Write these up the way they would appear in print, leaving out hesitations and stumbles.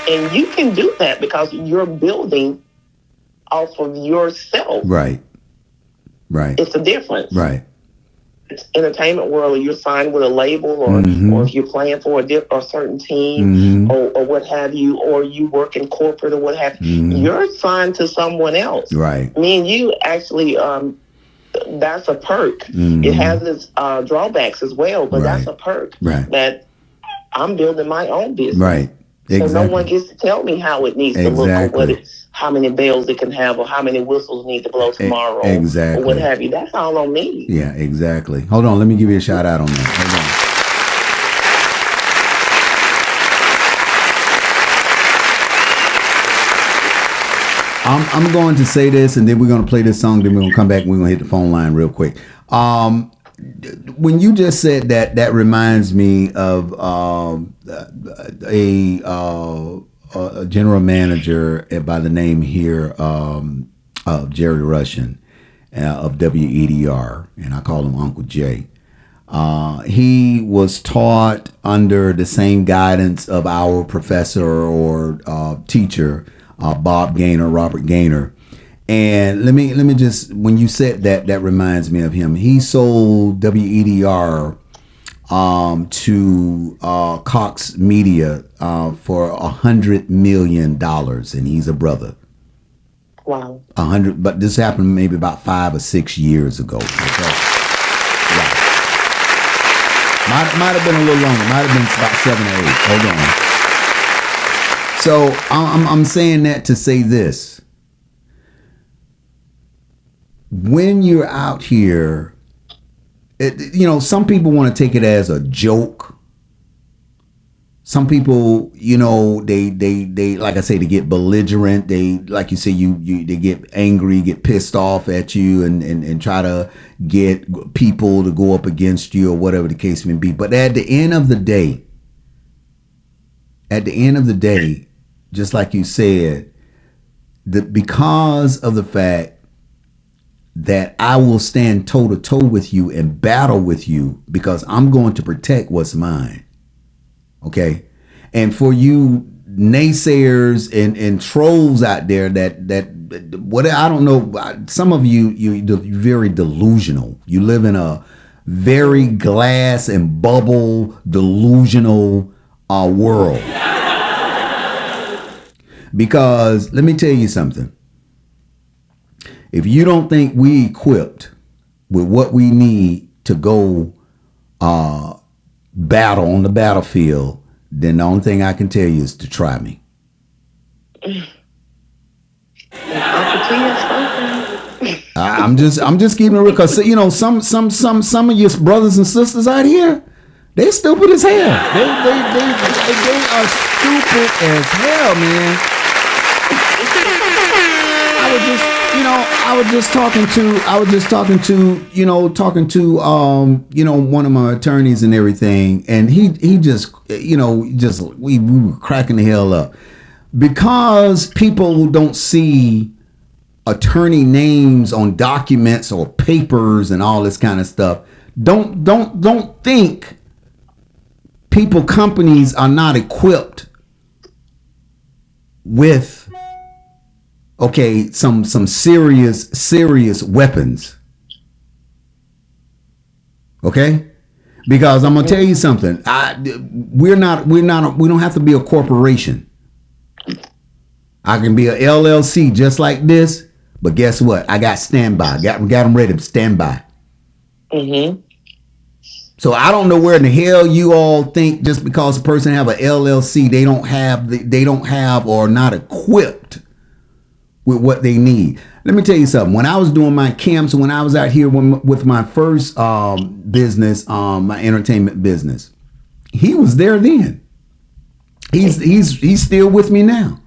And you can do that because you're building off of yourself. Right. Right. It's a difference. Right. It's entertainment world, you're signed with a label, or if you're playing for a certain team, or what have you, or you work in corporate or what have you, you're signed to someone else. Right. Me and you actually, that's a perk. It has its drawbacks as well, but that's a perk. Right. That I'm building my own business. Right. Exactly. So no one gets to tell me how it needs to look, or how many bells it can have, or how many whistles need to blow tomorrow, or what have you. That's all on me. Yeah, exactly. Hold on, let me give you a shout out on that. Hold on. I'm going to say this, and then we're going to play this song. Then we're going to come back and we're going to hit the phone line real quick. When you just said that, that reminds me of a general manager by the name here of Jerry Russian of WEDR, and I call him Uncle Jay. He was taught under the same guidance of our professor or teacher, Bob Gaynor, Robert Gaynor. And let me just, when you said that, that reminds me of him. He sold WEDR to Cox Media for $100 million, and he's a brother. Wow. 100, but this happened maybe about 5 or 6 years ago. Okay. Yeah. Might have been a little longer. Might have been about 7 or 8. Hold on. So I'm saying that to say this. When you're out here, some people want to take it as a joke. Some people, they like I say, they get belligerent. They, like you say, they get angry, get pissed off at you, and try to get people to go up against you or whatever the case may be. But at the end of the day, just like you said, because of the fact that I will stand toe to toe with you and battle with you, because I'm going to protect what's mine. Okay. And for you naysayers and trolls out there that what, I don't know, some of you're very delusional. You live in a very glass and bubble delusional world. Because let me tell you something. If you don't think we equipped with what we need to go battle on the battlefield, then the only thing I can tell you is to try me. I'm just keeping it real, because some of your brothers and sisters out here, they stupid as hell. They are stupid as hell, man. I was just talking to one of my attorneys and everything, and he just we were cracking the hell up, because people don't see attorney names on documents or papers and all this kind of stuff. Don't think companies are not equipped with some serious weapons. Okay? Because I'm gonna tell you something. We don't have to be a corporation. I can be a LLC just like this, but guess what? I got standby. Got them ready to stand by. So I don't know where in the hell you all think just because a person have an LLC, they don't have or are not equipped with what they need. Let me tell you something. When I was doing my camps, when I was out here with my first business, my entertainment business, he was there then. He's still with me now.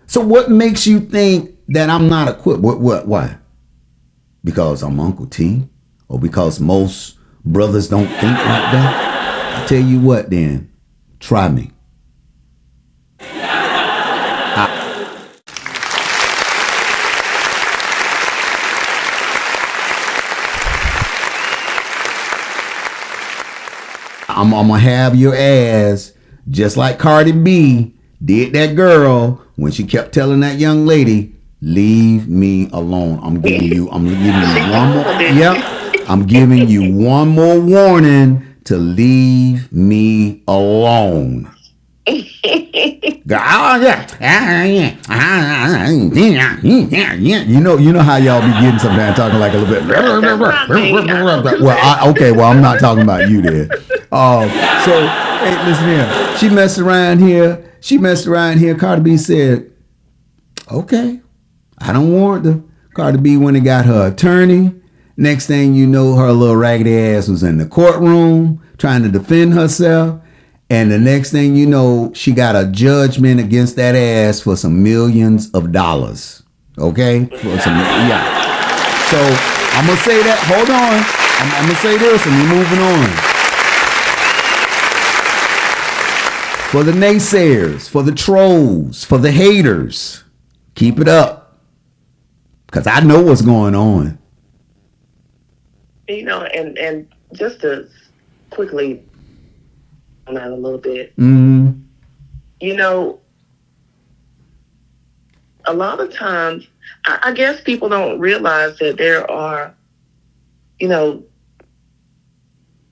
So what makes you think that I'm not equipped? Why? Because I'm Uncle T, or because most brothers don't think like that? I tell you what, then, try me. I'm gonna have your ass, just like Cardi B, did that girl when she kept telling that young lady, leave me alone. I'm giving you one more. Yep. I'm giving you one more warning to leave me alone. You know how y'all be getting sometimes talking like a little bit. Well, I'm not talking about you then. So hey, listen here. She messed around here. Cardi B said, "Okay, I don't want the." Cardi B went and got her attorney. Next thing you know, her little raggedy ass was in the courtroom trying to defend herself. And the next thing you know, she got a judgment against that ass for some millions of dollars. Okay? Yeah. So I'm going to say that. Hold on. I'm going to say this and we're moving on. For the naysayers, for the trolls, for the haters, keep it up. Because I know what's going on. You know, and just to quickly on that a little bit. Mm-hmm. You know, a lot of times, I guess people don't realize that there are, you know,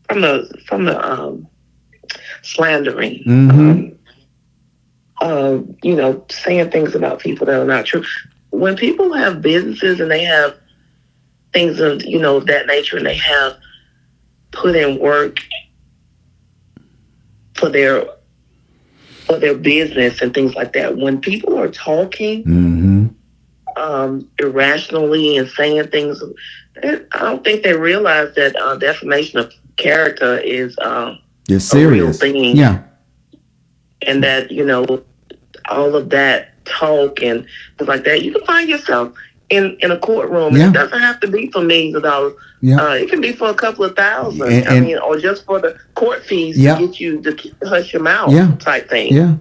from the slandering, you know, saying things about people that are not true. When people have businesses and they have things of, you know, that nature, and they have put in work for their business and things like that. When people are talking irrationally and saying things, I don't think they realize that defamation of character is it's serious. A real thing. Yeah, and that, you know, all of that talk and things like that, you can find yourself in a courtroom. Yeah. And it doesn't have to be for millions of dollars. Yeah. It can be for a couple of thousand. Or just for the court fees to get you to hush your mouth type thing. Yeah.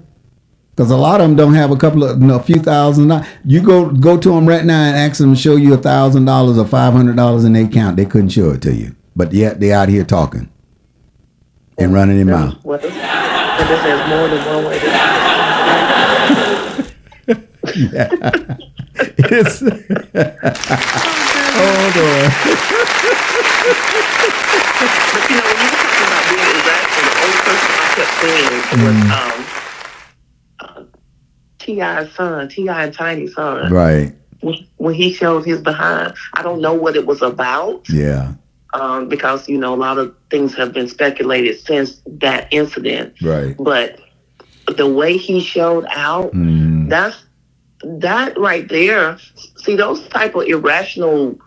Because a lot of them don't have a few $1,000. You go to them right now and ask them to show you $1,000 or $500 in their account. They couldn't show it to you. But yet they out here talking and running their mouth. Well, and this has more than one way to yeah. It's hold on. But you know, when you were talking about being irrational, the only person I kept seeing was T.I.'s son, T.I. and Tiny's son. Right. When he showed his behind, I don't know what it was about. Yeah. Because, you know, a lot of things have been speculated since that incident. Right. But the way he showed out, that right there, see, those type of irrational,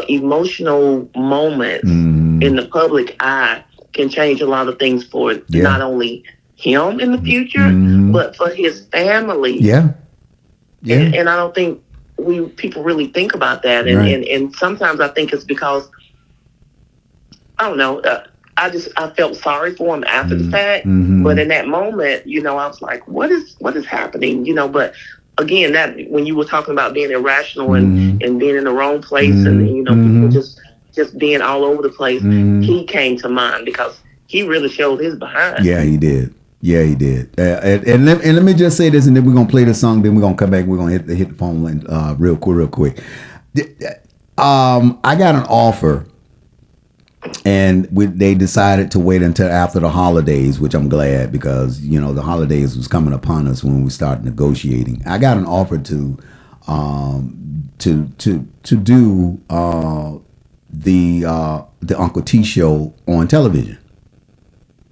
emotional moments in the public eye can change a lot of things for not only him in the future, but for his family. Yeah. Yeah. And I don't think people really think about that. And sometimes I think it's because, I don't know, I felt sorry for him after the fact. But in that moment, you know, I was like, what is happening? You know, but again, that when you were talking about being irrational and being in the wrong place and, you know, people just being all over the place, he came to mind because he really showed his behind. Yeah, he did. Yeah, he did. And let me just say this, and then we're gonna play the song. Then we're gonna come back. We're gonna hit the phone line real quick. I got an offer, and they decided to wait until after the holidays, which I'm glad because you know the holidays was coming upon us when we started negotiating. I got an offer to do the Uncle T show on television.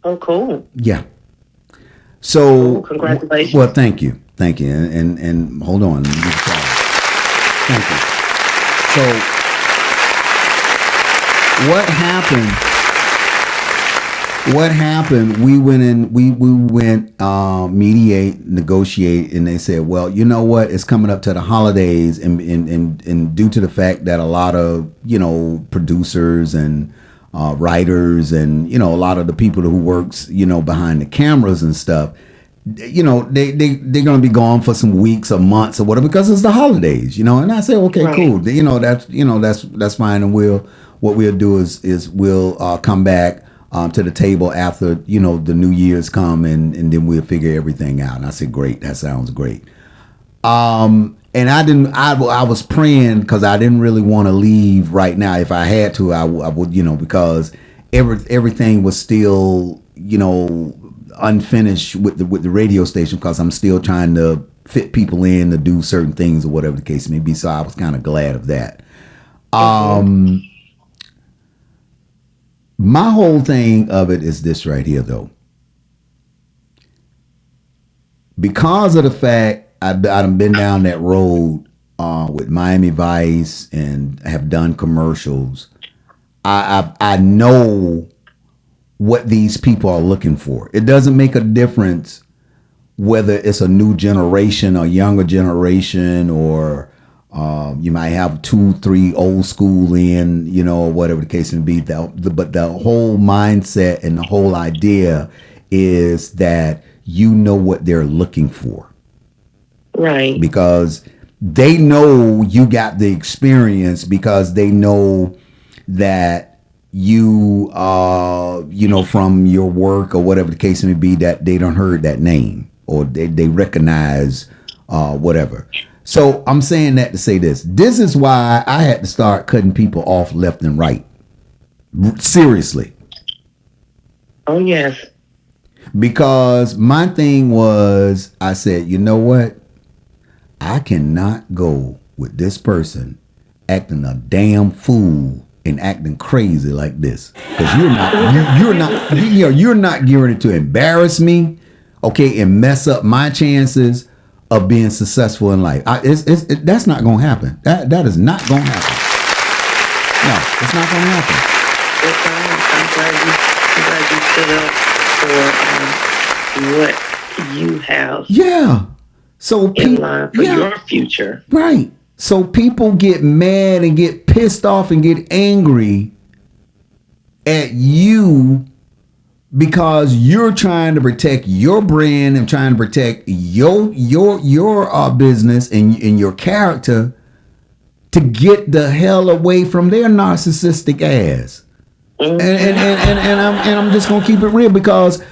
Oh, cool. Yeah. So, congratulations. Well, thank you, and hold on. Thank you. So, what happened? We went in. We went mediate, negotiate, and they said, well, you know what? It's coming up to the holidays, and due to the fact that a lot of producers and writers and a lot of the people who works behind the cameras and stuff, they're gonna be gone for some weeks or months or whatever because it's the holidays, and I say okay, cool, that's fine, and what we'll do is we'll come back to the table after, the New Year's come, and then we'll figure everything out. And I said, great, that sounds great. And I was praying because I didn't really want to leave right now. If I had to, I would, because everything was still, unfinished with the radio station, because I'm still trying to fit people in to do certain things or whatever the case may be. So I was kind of glad of that. My whole thing of it is this right here, though. Because of the fact I've been down that road with Miami Vice and have done commercials, I know what these people are looking for. It doesn't make a difference whether it's a new generation, a younger generation, or you might have 2-3 old school in, or whatever the case may be. But the whole mindset and the whole idea is that you know what they're looking for. Right. Because they know you got the experience, because they know that you, from your work or whatever the case may be, that they don't heard that name, or they recognize whatever. So I'm saying that to say this. This is why I had to start cutting people off left and right. Seriously. Oh, yes. Because my thing was, I said, you know what? I cannot go with this person acting a damn fool and acting crazy like this. Because you're not gearing to embarrass me, okay, and mess up my chances of being successful in life. That's not gonna happen. That is not gonna happen. No, it's not gonna happen. I'm glad you stood up for what you have. Yeah. So in line for your future. Right. So people get mad and get pissed off and get angry at you because you're trying to protect your brand and trying to protect your business and your character, to get the hell away from their narcissistic ass. Mm-hmm. And I'm just gonna keep it real, because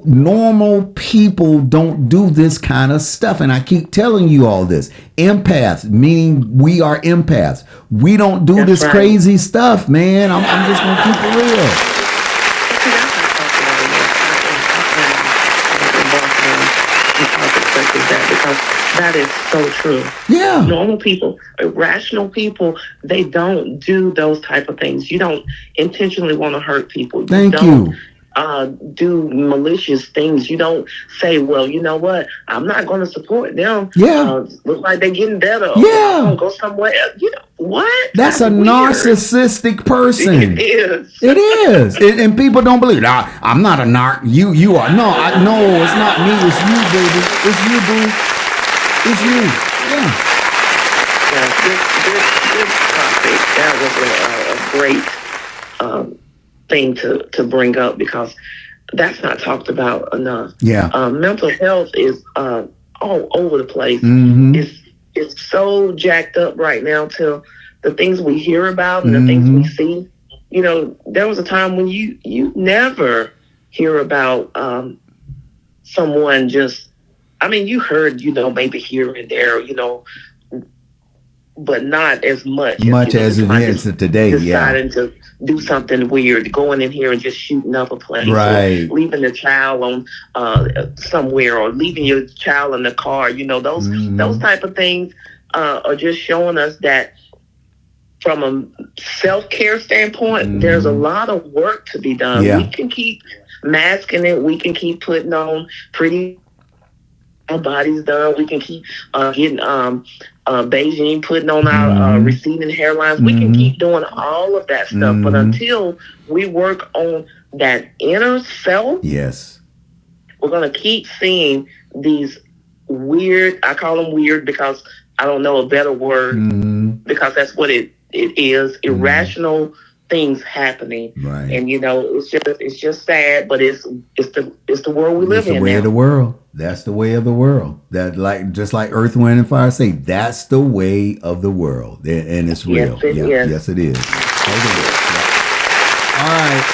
normal people don't do this kind of stuff. And I keep telling you all this. Empaths, meaning we are empaths. We don't do this crazy stuff, man. I'm just going to keep it real. Because that is so true. Yeah. Normal people, rational people, they don't do those type of things. You don't intentionally want to hurt people. Thank you. Do malicious things. You don't say, well, you know what? I'm not going to support them. Yeah. Look like they're getting better. Yeah. I'm going to go somewhere else. You know what? That's a weird narcissistic person. It is. It is. And people don't believe it. I'm not a narc. You are. No, it's not me. It's you, baby. It's you, boo. It's you. Yeah. This topic, that was a great thing to bring up, because that's not talked about enough. Yeah. Mental health is all over the place. Mm-hmm. It's so jacked up right now to the things we hear about and the things we see. There was a time when you never hear about someone just, you heard, maybe here and there, but not as much as it is today. Deciding to do something weird, going in here and just shooting up a place, right? Or leaving the child on somewhere, or leaving your child in the car. Those type of things are just showing us that from a self-care standpoint, there's a lot of work to be done. Yeah. We can keep masking it. We can keep putting on pretty our bodies done. We can keep getting Beijing, putting on our receding hairlines. We can keep doing all of that stuff. But until we work on that inner self, yes, we're going to keep seeing these weird, I call them weird because I don't know a better word, because that's what it is, irrational things happening. Right. And it's just sad, but it's the world we live in now. It's the way of the world. That's the way of the world. That just like Earth, Wind, and Fire say, that's the way of the world, and it's real. Yes, it is. Yes, it is. All right.